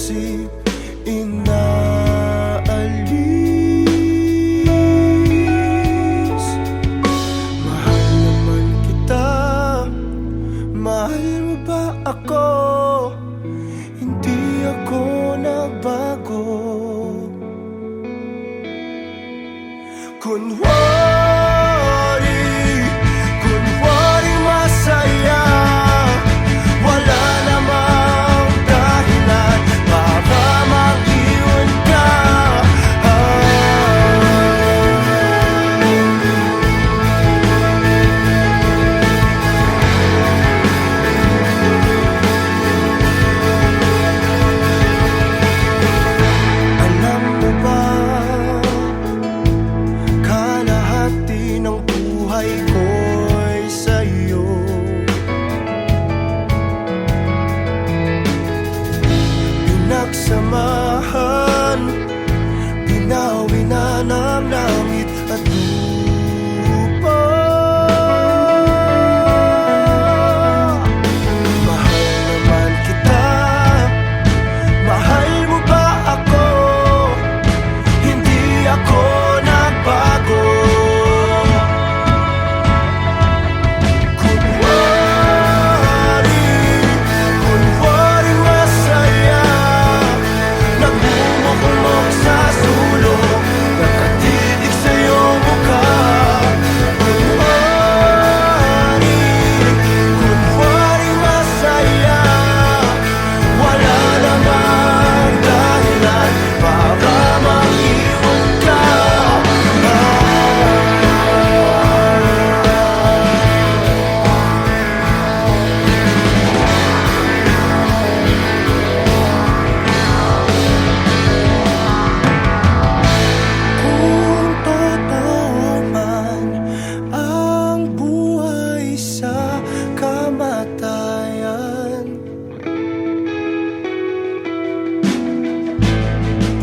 isip inaalis. Mahal naman kita, mahal mo ba ako? Hindi ako nagbago. Kunwari masaya, wala namang dahilan para mag-iwan ka. Alam mo ba, kalahati ng buhay ko'y sa'yo. Pinagsamahan, binawi na ng langit at lupa. Mahal naman kita, mahal mo ba ako? Hindi ako nagbago. Kunwari masaya, nagmumukmok sa sulok, nakatitig sa iyong mukha. Kunwari masaya, wala namang dahilan para mag-iwan ka. Kung totoo man ang buhay sa kamatayan,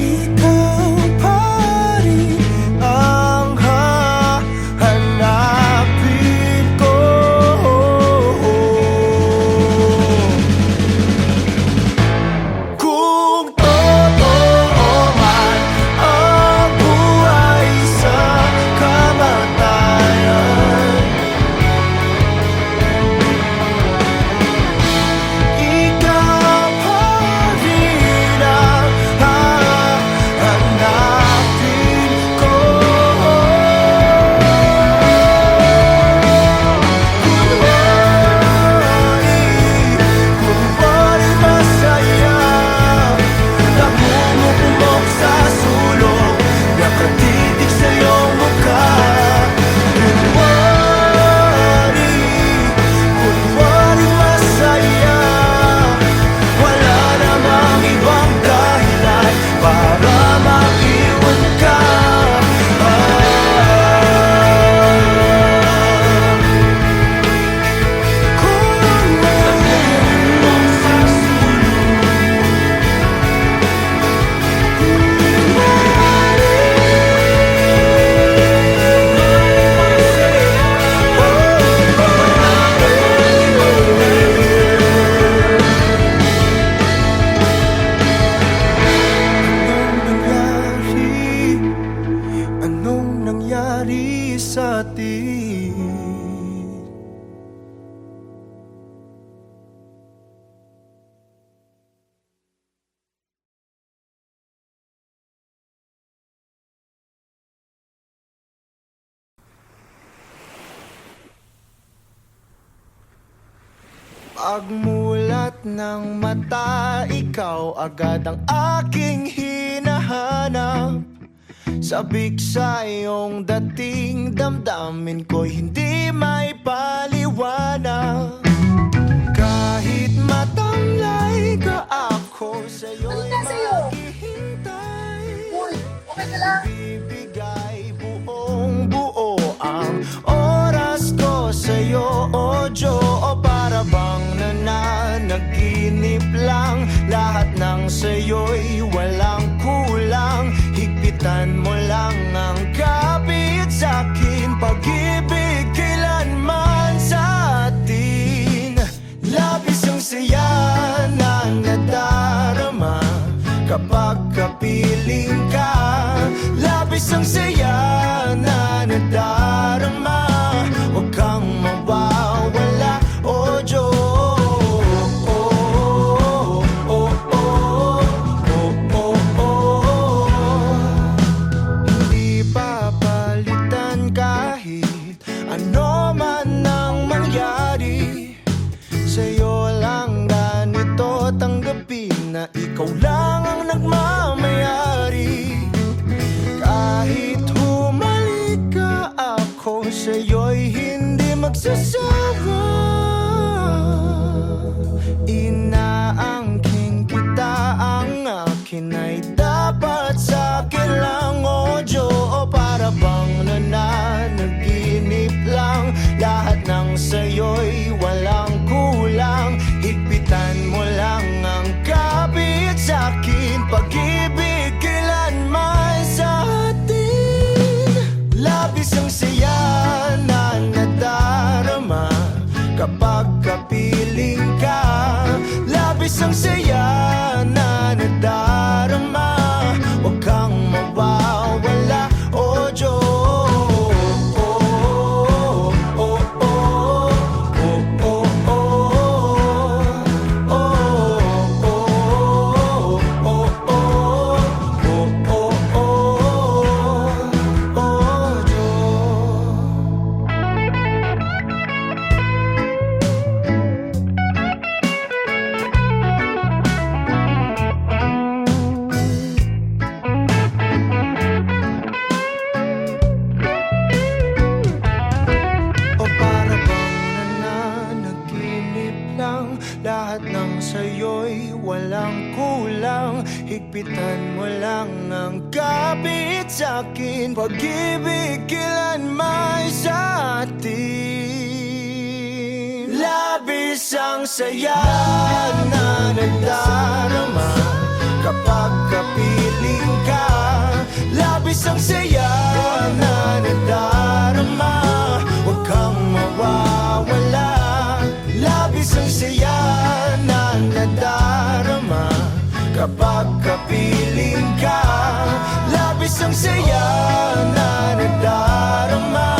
ikaw pa rin ang hahanapin ko. Kung totoo man ang buhay sa kamatayan, ikaw pa rin ang hahanapin ko. Kunwari masaya, nagmumukmok sa sulok, nakatitig sa iyong mukha. Kunwari masaya, wala namang ibang dahilan para mag-iwan ka. Anong nangyari sa atin? Pagmulat ng mata, ikaw agad ang aking hinahanap. Sabik sa iyong dating, damdamin ko'y hindi may paliwanag. Kahit matamlay ka, ako sa'yo'y maghihintay. Okay ka lang? Ibigay buong buo ang oras ko sa'yo, o Diyo. Para bang nananaginip lang, lahat ng sa'yo'y walang kulang. Higpitan mo lang ang kapit sa'kin, pag-ibig kailanman sa atin. Labis ang saya na nadarama, ikaw lang ang nagmamayari. Kahit humalik ka, ako sa'yo'y hindi magsasawa. Inaangking kita, ang akin ay dapat sa'kin lang. O Diyo, para bang nananaginip lang. Lahat ng sa'yo'y walang kulang. Higpitan mo lang ang kapit sa'kin. Pag-ibig kailanman sa atin. Labis ang saya na nadarama kapag kapiling ka. Labis ang saya na nadarama. Huwag kang mawawala, o Diyos. Lahat ng sa'yo'y walang kulang. Higpitan mo lang ang kapit sa'kin. Pag-ibig kailanman sa atin. Labis ang saya na nagdarama kapag kapiling ka. Labis ang saya na nagdarama. Huwag kang mawawala. Labis ang saya na nadarama kapag kapiling ka. Labis ang saya na nadarama.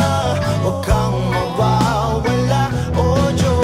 Huwag kang mawawala, o Diyos.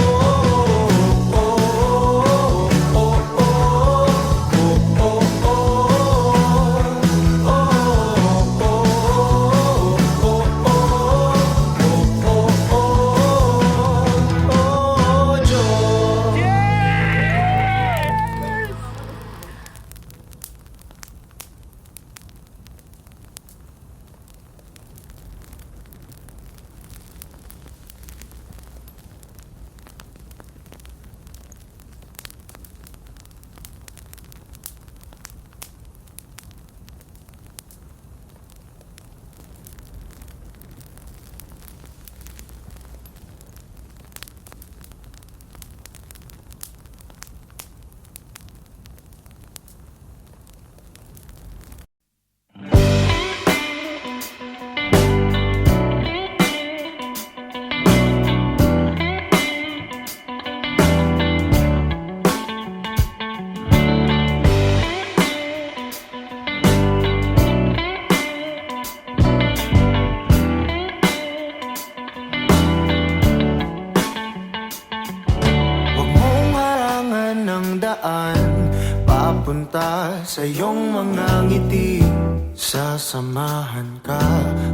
Papunta sa iyong mga ngiti. Sasamahan ka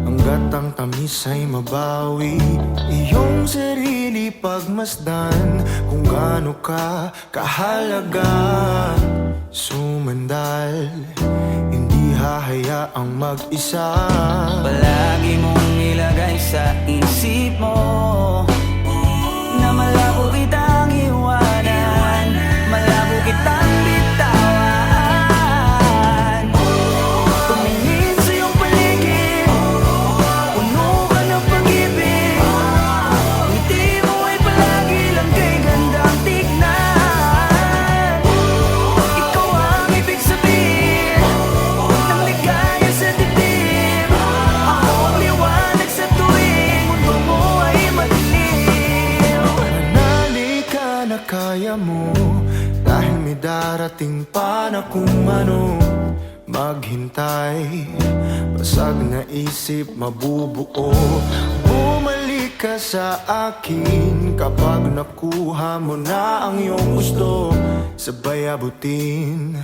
hanggat ang tamis ay mabawi. Iyong sarili pagmasdan kung gaano ka kahalaga. Sumandal, hindi hahayaang mag-isa. Palagi mong ilagay sa isip mo na malabo kitang iwanan, malabo kitang bitawan. Tumingin sa iyong paligid, puno ka ng pag-ibig. Ngiti mo ay palagi lang kay gandang tignan. Ikaw ang ibig sabihin ng ligaya sa dibdib. Ako ang liwanag sa tuwing mundo mo ay madilim. Manali ka na kaya mo, dahil may darating pa na kung ano. Maghintay, basag na isip mabubuo. Bumalik ka sa akin kapag nakuha mo na ang iyong gusto. Sabay abutin,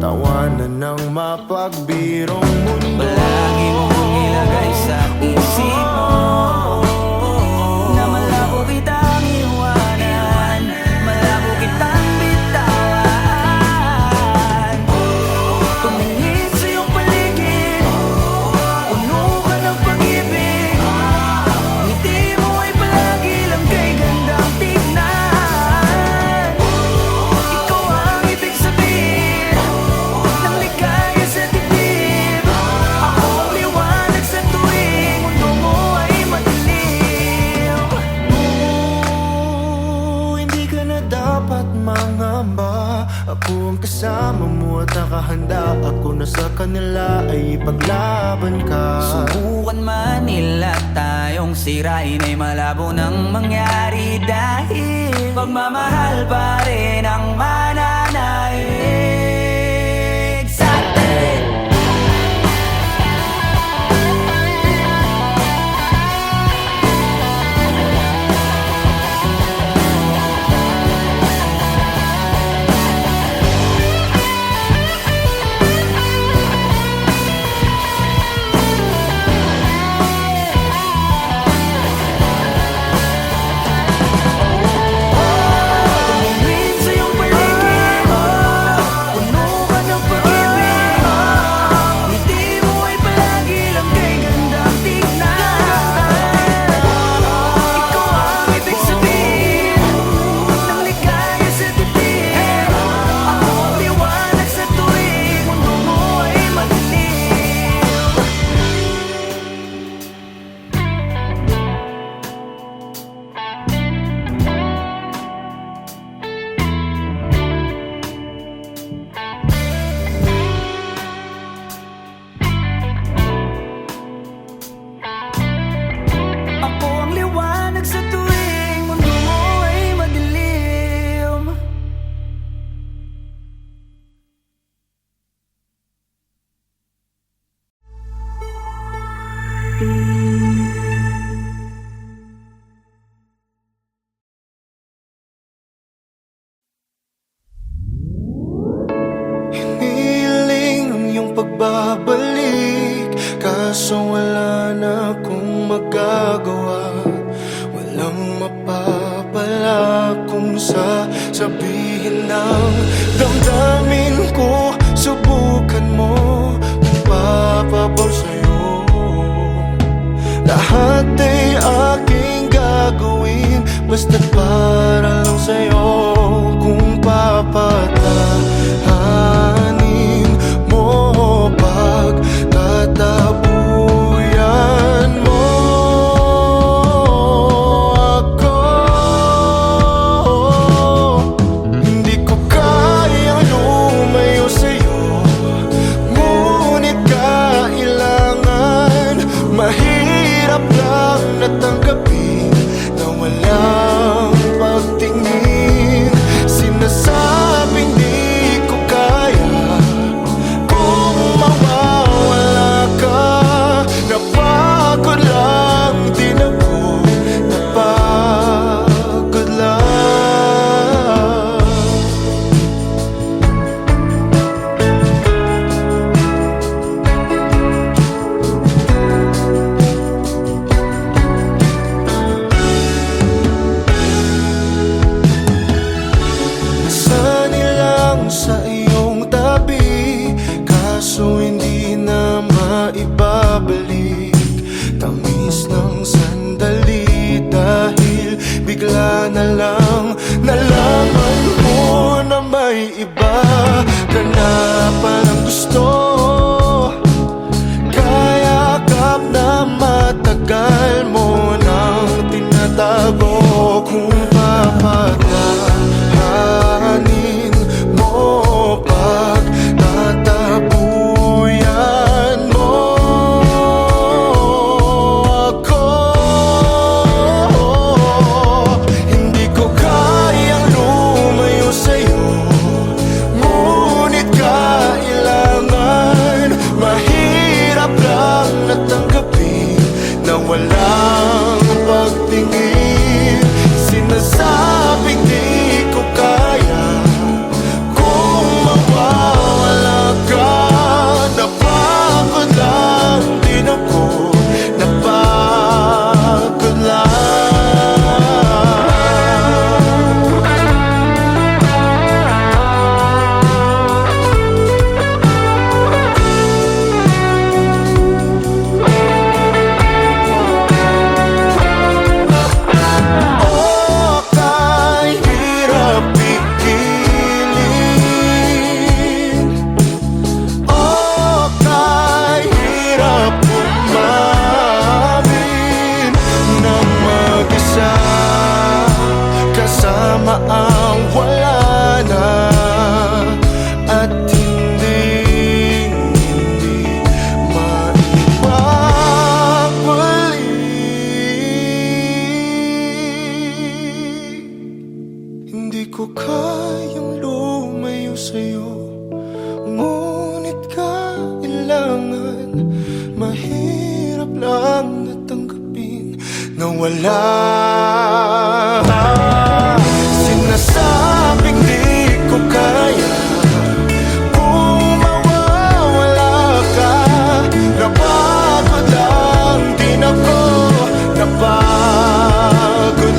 tawanan ng mapagbirong mundo. Palagi mong ilagay sa isip mo na malabo kitang iwanan, malabo kitang bitawan. kasama mo at nakahanda ako na sa kanila ay ipaglaban ka. Subukan man nila tayong sirain ay malabo nang mangyari, dahil pagmamahal pa rin ang mananaig sa atin. Hiniling ang iyong pagbabalik, kaso wala na akong magagawa. Walang mapapala kung sasabihin ng damdamin ko. Subukan mo kung papabaw sa'yo. Lahat ay aking gagawin, basta para lang sa'yo. Kung papatahanin mo, pagtatabuyan mo ako. Hindi ko kayang lumayo sa'yo, ngunit kailangan. Mahirap lang natanggapin na walang pagtingin. Sinasabing di ko kaya kung mawawala ka. Napagod lang din ako, napagod lang. Sanilang sa iyong tabi, kaso hindi na maibabalik. Tamis ng sandali, dahil bigla na lang nalaman mo na may iba ka na palang gusto. Kayakap na matagal mo nang tinatago. Kung papatahanin mo, pagtatabuyan mo ako. Hindi ko kayang lumayo sa'yo, ngunit kailangan. Mahirap lang natanggapin na walang pagtingin. Sinasabing di ko kaya kung mawawala ka. Napagod lang din ako, napagod lang. nawala. Sinasabing di ko kaya kung mawawala ka. Napagod lang din ako, napagod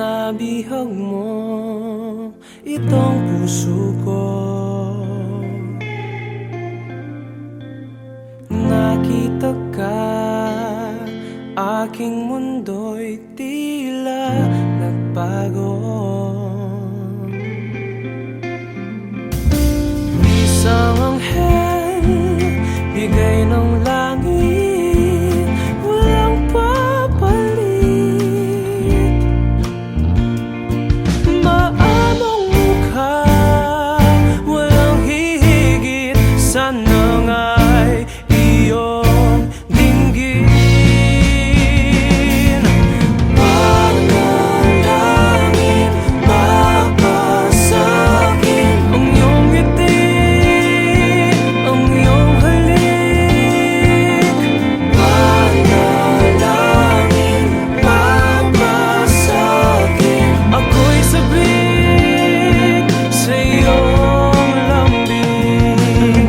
Nabihag mo itong puso ko. Nakita ka, aking mundo'y tila nagbago. Isang anghel, bigay ng langit, walang papalit. Maamong mukha, walang hihigit, sana nga'y iyong dinggin. Panalangin, babasagin ang iyong ngiti, ang iyong halik. Panalangin, babasagin ako'y sabik sa iyong lambing.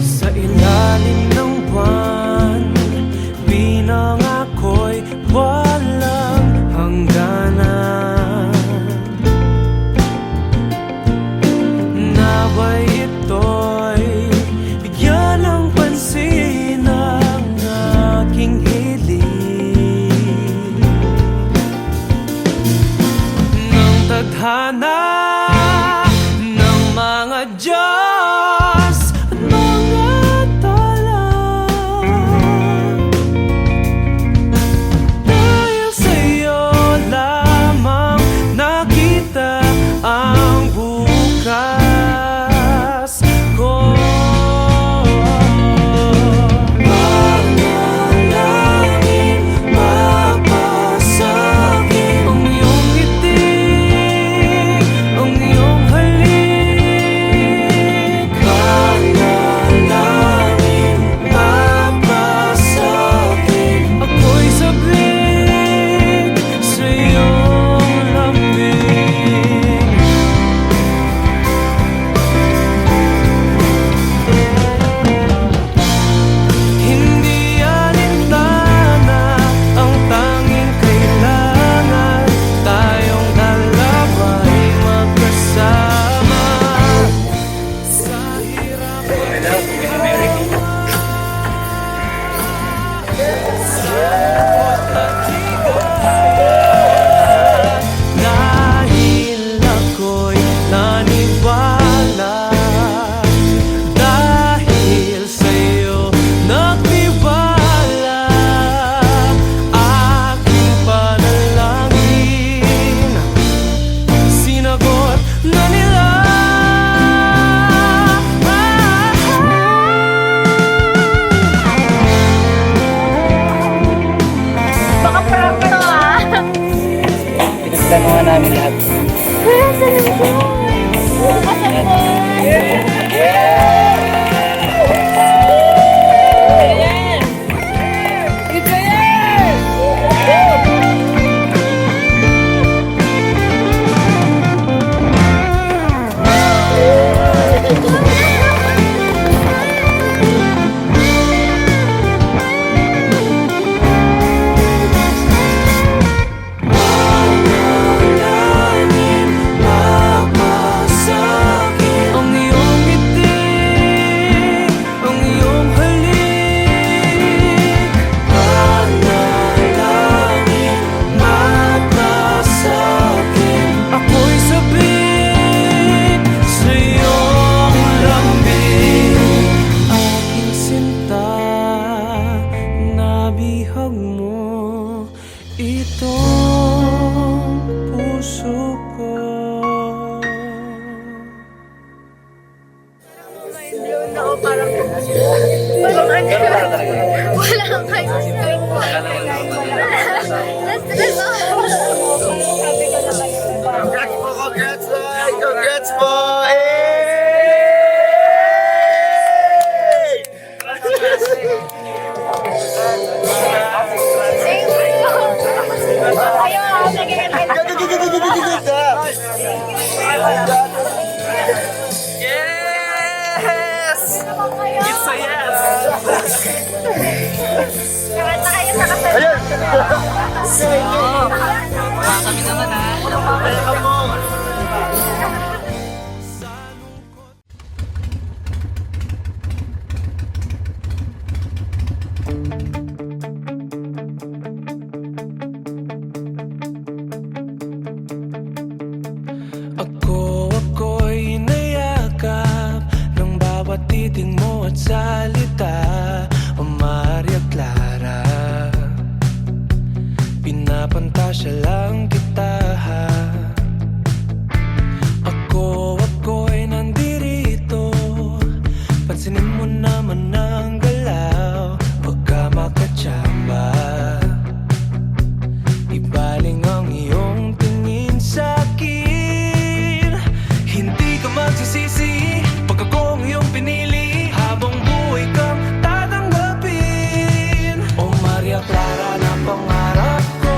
Sa ilalim ng buwan, pinangako'y walang hangganan. Naway ito'y bigyan ng pansin ang aking hiling ng tadhana ng mga Diyos at mga tala. Dahil sa'yo lamang nakita ang bukas ko. Panalangin, babasagin ang iyong ngiti, ang iyong halik. Panalangin, babasagin ako'y sabik sa iyong lambing. Hindi alintana ang tanging kailangan, tayong dalawa'y magkasama sa hirap at dahil ako'y naniwala, dahil sa'yo nagtiwala, aking panalangin sinagot na nila. Baka prank to ah. Pinagtanungan namin lahat. Kuya, saan mo? Asan mo? Ito yan! itong puso ko. Wala kang kahit na-stress ako. Sabi ko na kayo. Congrats po! Congrats po! Yes! It's a yes! Kanta kayo sa kasal. Kami naman ha. Ako'y nayakap ng bawat titig mo at salita. O Maria Clara, pinapantasya lang kita. Ako'y nandirito, pansinin mo naman ang galaw. Huwag ka makatsamba, ibaling ang iyong tingin sa'kin. Hindi ka magsisisi pag ako ang iyong pinili. Habang buhay kang tatanggapin. O Maria Clara na pangarap ko,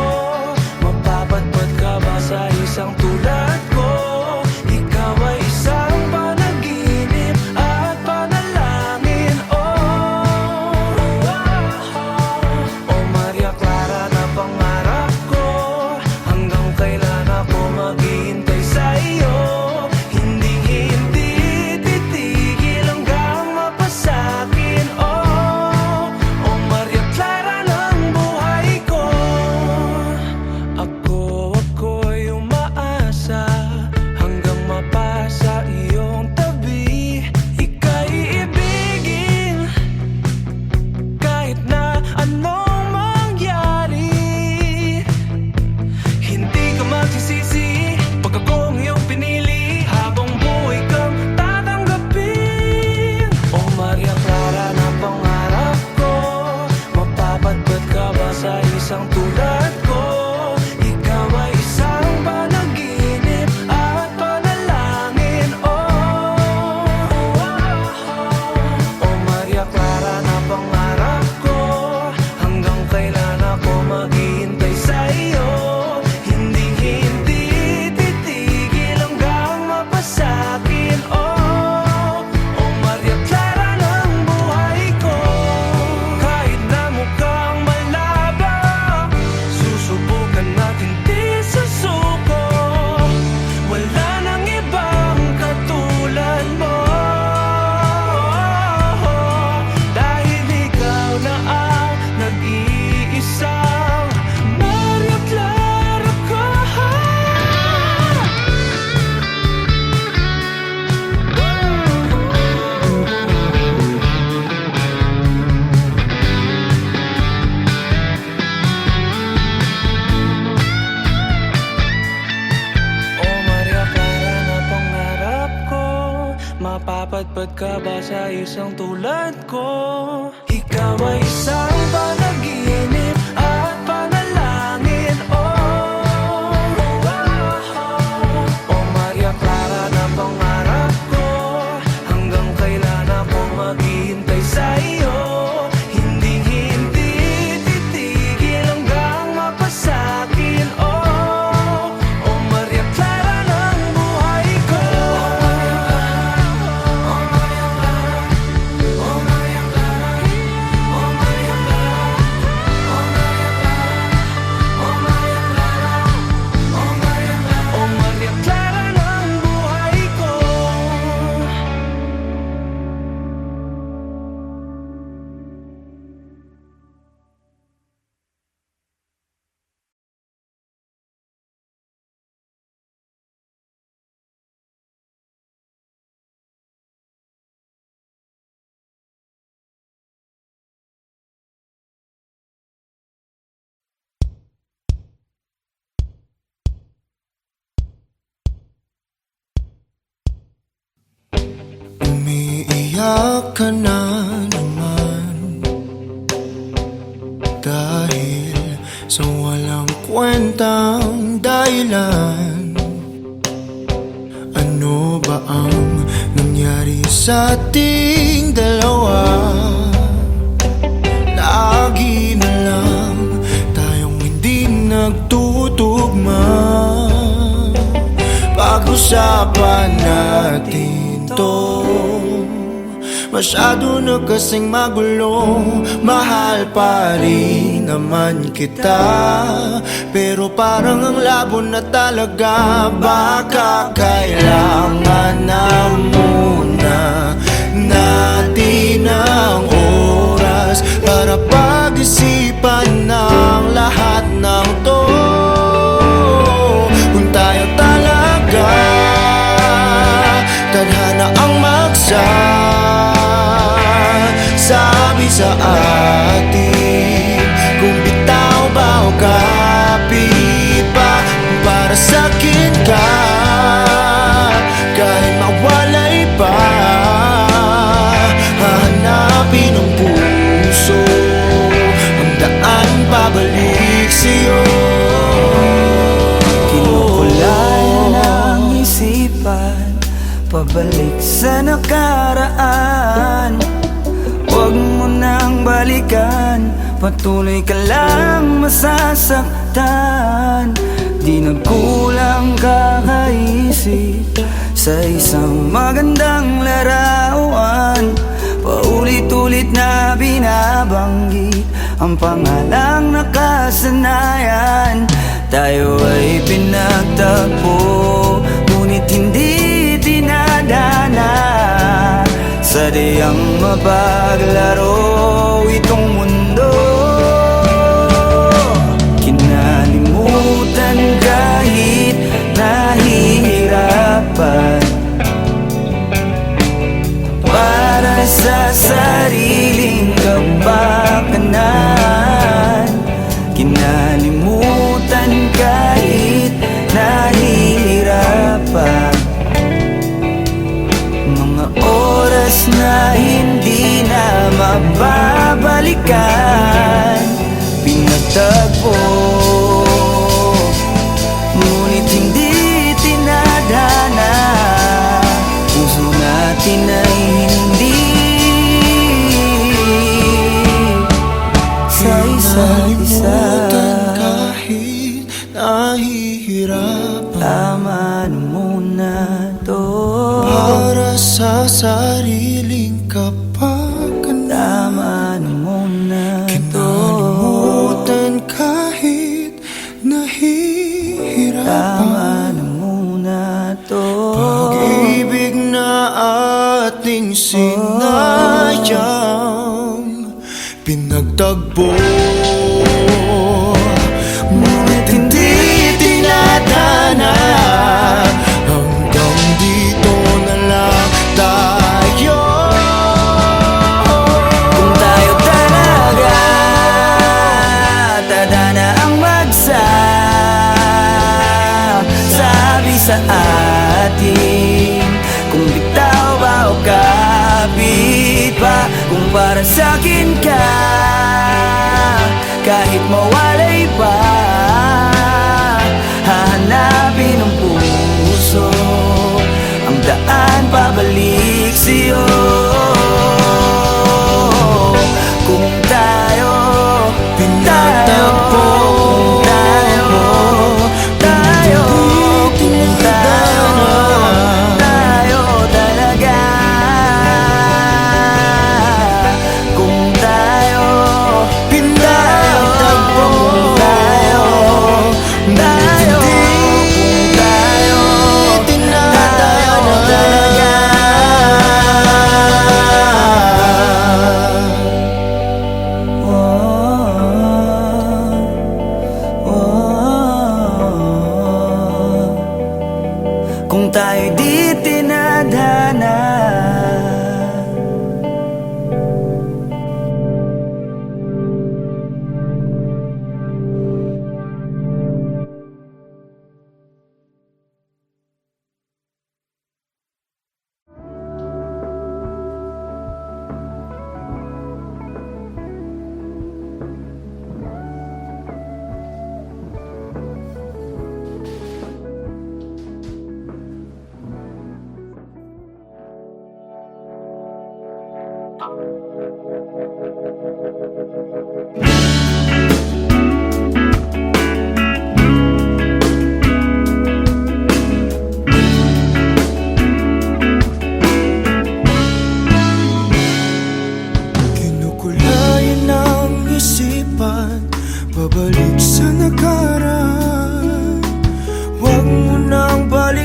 mapapadpad ka ba sa isang tulad ko? Ikaw ay isang panaginip at panalangin. O Maria Clara na pangarap ko, hanggang kailan ako maghihintay sa iyo. Hindi titigil hanggang mapasakin. O Maria Clara ng buhay ko. Ako'y umaasa hanggang mapasa iyong tabi. Ika'y ibigin kahit na anong mangyari. Hindi ka magsisisi pag ako ang iyong pinili. Habang buhay kang tatanggapin. O Maria Clara na pangarap ko, mapapadpad ka ba sa isang tulad ko? Ikaw ay isang panaginip at panalangin. O Maria Clara na pangarap ko, hanggang kailan ako maghihintay sa iyo. Hindi titigil hanggang mapasakin. O Maria Clara ng buhay ko. Kahit na mukhang malabang, susubukan natin di susuko. Wala nang ibang katulad mo, dahil ikaw na ang nag-iisang Maria Clara ko. O Maria Clara na pangarap ko, mapapadpad ka ba sa isang tulad ko? Ikaw ay isang panaginip at panalangin. O Maria Clara na pangarap ko, hanggang kailan ako maghihintay sa iyo. Hindi titigil hanggang mapasakin. O Maria Clara ng buhay ko. O Maria Clara, o Maria Clara, o Maria Clara. Umiyak ka na naman dahil sa walang kwentang dahilan. Ano ba ang nangyari sa ating dalawa? Lagi na lang tayong hindi nagtutugma. Pag-usapan natin to, masyado na kasing magulo. Mahal pa rin naman kita, pero parang ang labo na talaga. Baka kailangan na muna natin ang oras para pag-isipan ng lahat ng to. Kung tayo talaga tadhana ang sabi sa atin, kung bitaw ba o kapit pa. Para sa'kin ka, kahit mawalay pa, hahanapin ng puso ang daan pabalik sa'yo. Kinukulay ng isipan, pabalik sa nakaraan. Huwag mo nang balikan, patuloy ka lang masasaktan. Di nagkulang kakaisip sa isang magandang larawan. Paulit-ulit na binabanggit ang pangalang nakasanayan. Tayo ay pinagtagpo, ngunit hindi dinadana. Sadyang mapaglaro itong mundo. Kinalimutan kahit nahihirapan, para sa sariling kapakanan. Kinalimutan kahit nahihirapan, mga oras na hindi na mababalikan. Pinagtagpo, ngunit hindi tinadhana. Puso natin ay hindi sa isa't isa. Kahit nahihirapan, Tama na muna to. para sa sariling kapakanan. Tama na muna to. Kinalimutan kahit nahihirapan. Tama na muna to. Pag-ibig na ating sinayang, pinagtagpo, ngunit hindi tinadhana. Hanggang dito na lang tayo. Kung tayo talaga tadhana ang sabi sa atin, kung bitaw ba o kapit pa. Kung para sa'kin ka, kahit mawalay pa, hahanapin ng puso ang daan pabalik sa'yo. Kung tayo Pinagtagpo, tayo talaga. Kung tayo pinagtagpo, tayo talaga. Kung tayo di tinadhana.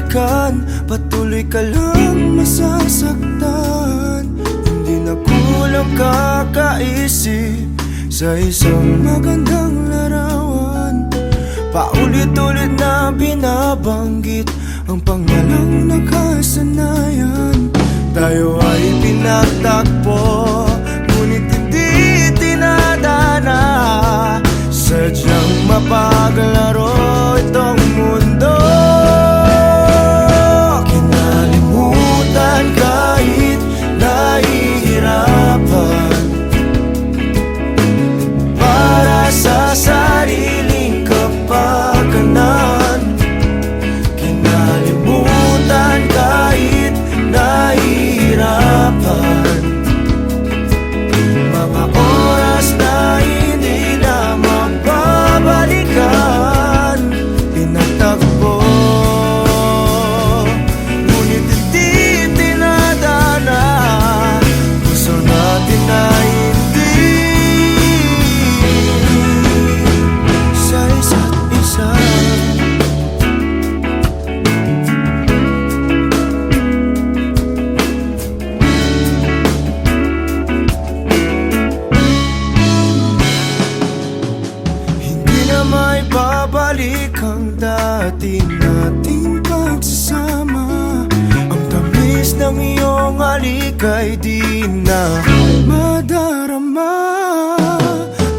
balikan, patuloy ka lang masasaktan. Hindi na kulang kakaisip sa isang magandang larawan. Paulit-ulit na binabanggit ang pangalang nakasanayan. Tayo ay pinagtagpo, ngunit hindi tinadana. Sadyang mapaglaro itong mundo. Kinalimutan kahit nahihirapan, para sa sariling kapakanan. Kinalimutan kahit nahihirapan, mga oras na hindi na mababalikan. Pinagtagpo, ngunit hindi tinadana. Gusto natin na hindi sa isa't isa. Hindi na may babalik ang dati nating pagsasama. Ang tamis ng iyong halik ay di na madarama.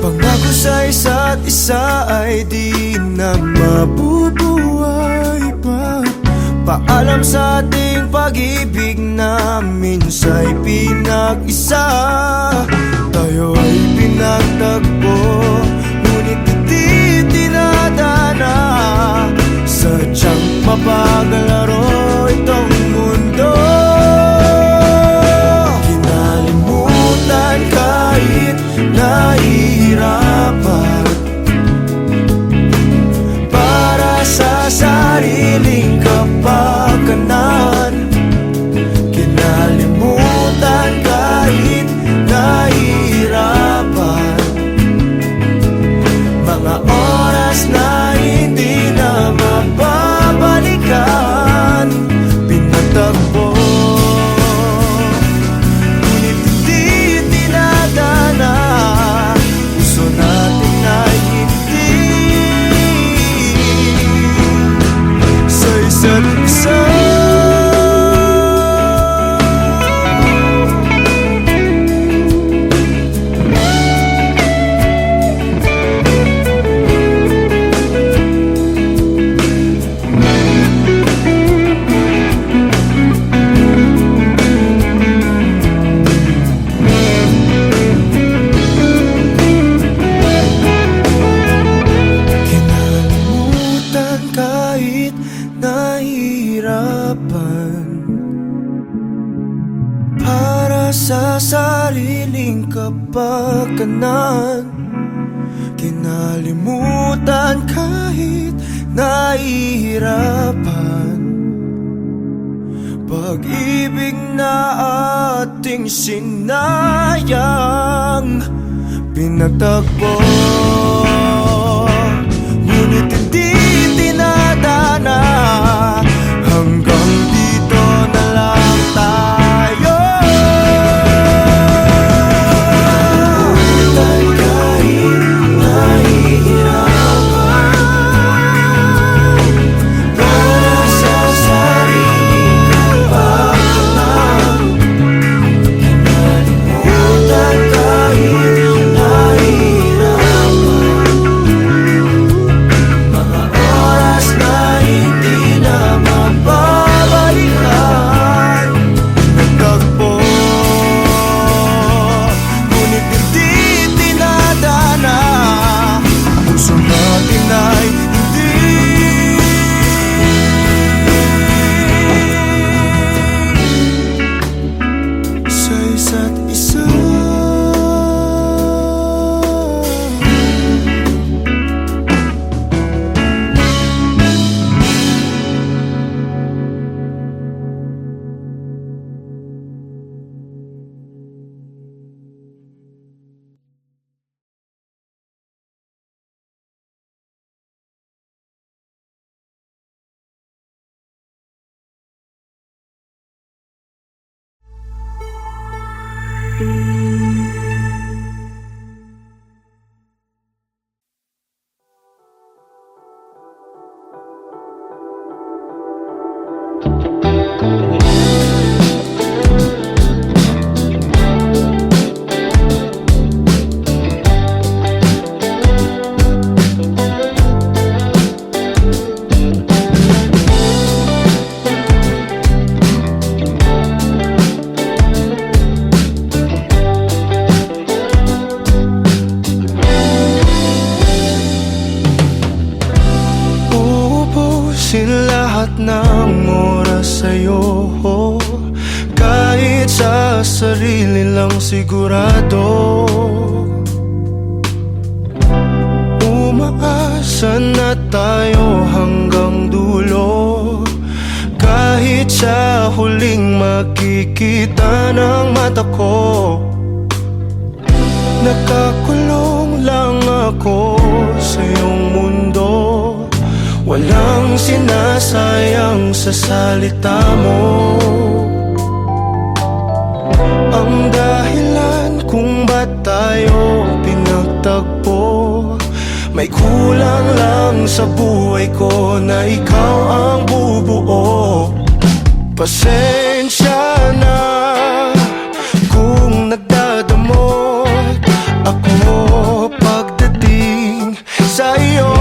Pangako sa isa't isa ay di na mabubuhay pa. Paalam sa ating pag-ibig na minsa'y pinag-isa. Tayo ay pinagtagpo, ngunit hindi tinadana. Sadyang mapaglaro itong mundo. Kinalimutan kahit nahihirapan, para sa sariling kapakanan. Kinalimutan kahit nahihirapan, mga oras na hindi na mababalikan. Pinatagpo, ngunit hindi tinadana. Gusto natin na hindi sa isa't isa. Kinalimutan kahit nahihirapan, para sa sariling kapakanan. Kinalimutan kahit nahihirapan, pag-ibig na ating sinayang. Pinagtagpo, ngunit hindi tinadana. Hanggang dito na lang tayo. Kahit nahihirapan, para sa sariling kapakanan. Kinalimutan kahit nahihirapan, Uubusin lahat ng oras sa'yo, kahit sa sarili lang sigurado. Umaasa na tayo hanggang dulo, kahit sa huling makikita ng mata ko. Nakakulong lang ako sa iyong mundo, walang sinasayang sa salita mo. Ang dahilan kung ba't tayo pinagtagpo, may kulang lang sa buhay ko na ikaw ang bubuo. Pasensya na kung nagdadamot ako pagdating sa iyo.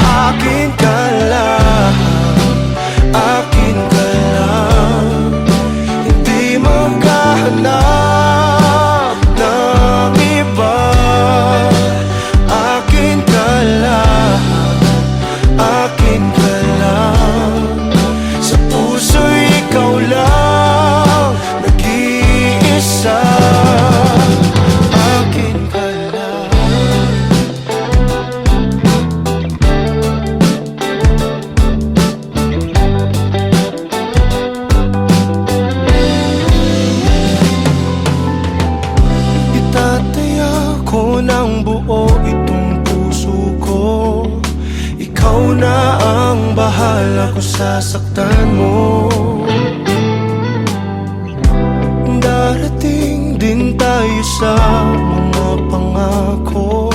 Akin ka lang, akin ka lang, hindi maghahanap ng iba. Akin ka lang, akin ka lang, sa puso'y ikaw lang nag-iisa. Akin ka lang. Itataya ko ng buo itong puso ko, ikaw na ang bahala kung sasaktan mo. Darating din tayo sa mga pangako,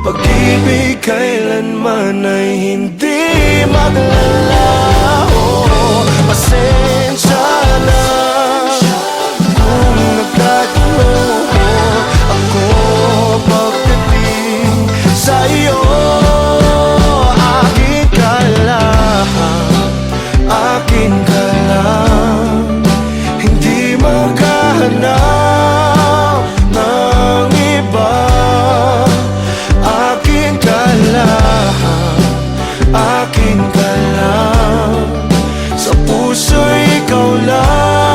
pag-ibig kailanman ay hindi maglalaho. Pasensya na kung nagkatalo ako pagdating sa iyo. Akin ka lang, akin ka lang, hindi maghahanap ng iba. Akin ka lang, akin ka lang, sa puso'y ikaw lang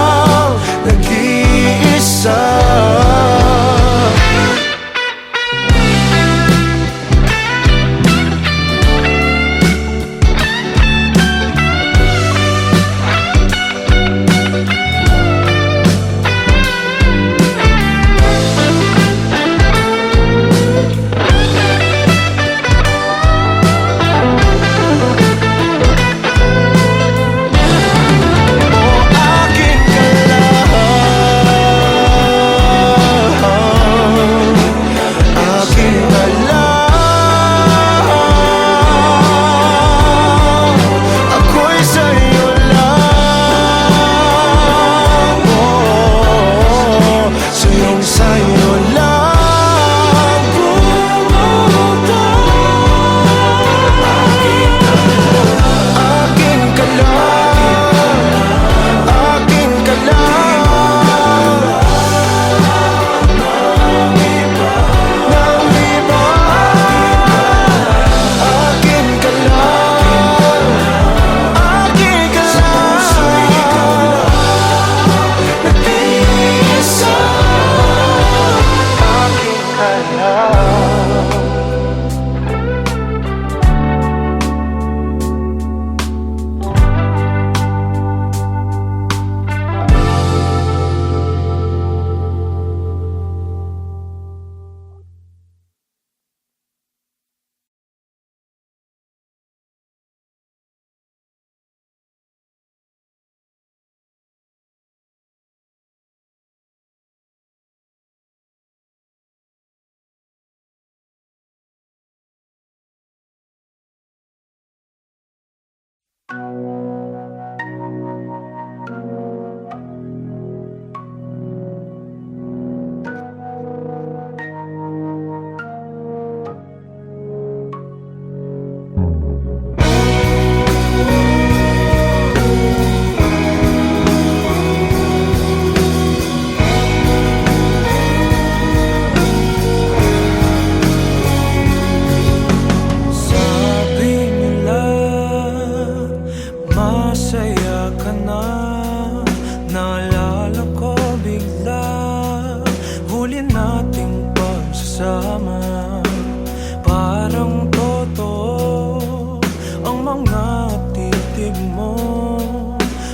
mga titig mo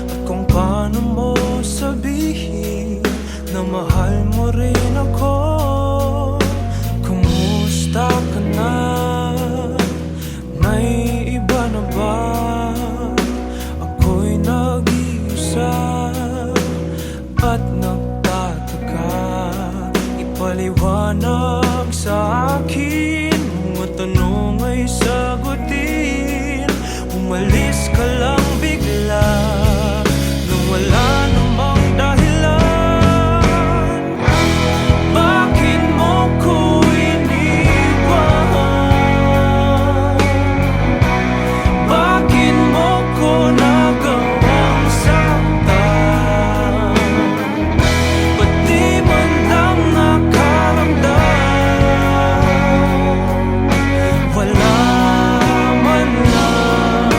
at kung paano mo sabihin na mahal mo rin ako. Kumusta ka na? May iba na ba? Ako'y nag-iisa at nagtataka. Ipaliwanag sa akin, mga tanong ay sagutin. Umalis ka lang bigla nung wala namang dahilan. Bakit mo ko iniwan? Bakit mo ko nagawang saktan? Ba't di man lang nakaramdam? Wala man lang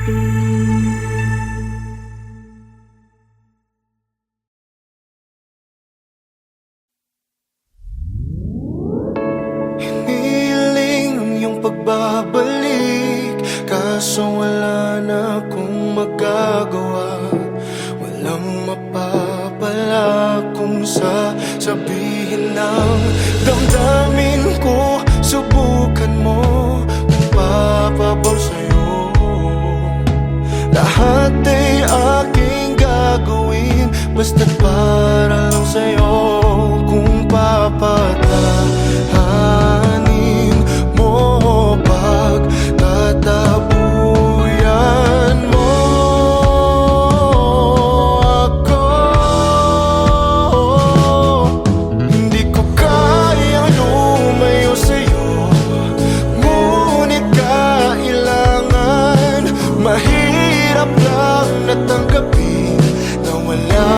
Hiniling ang iyong pagbabalik, kaso wala na akong magagawa. Walang mapapala kung sasabihin ng damdamin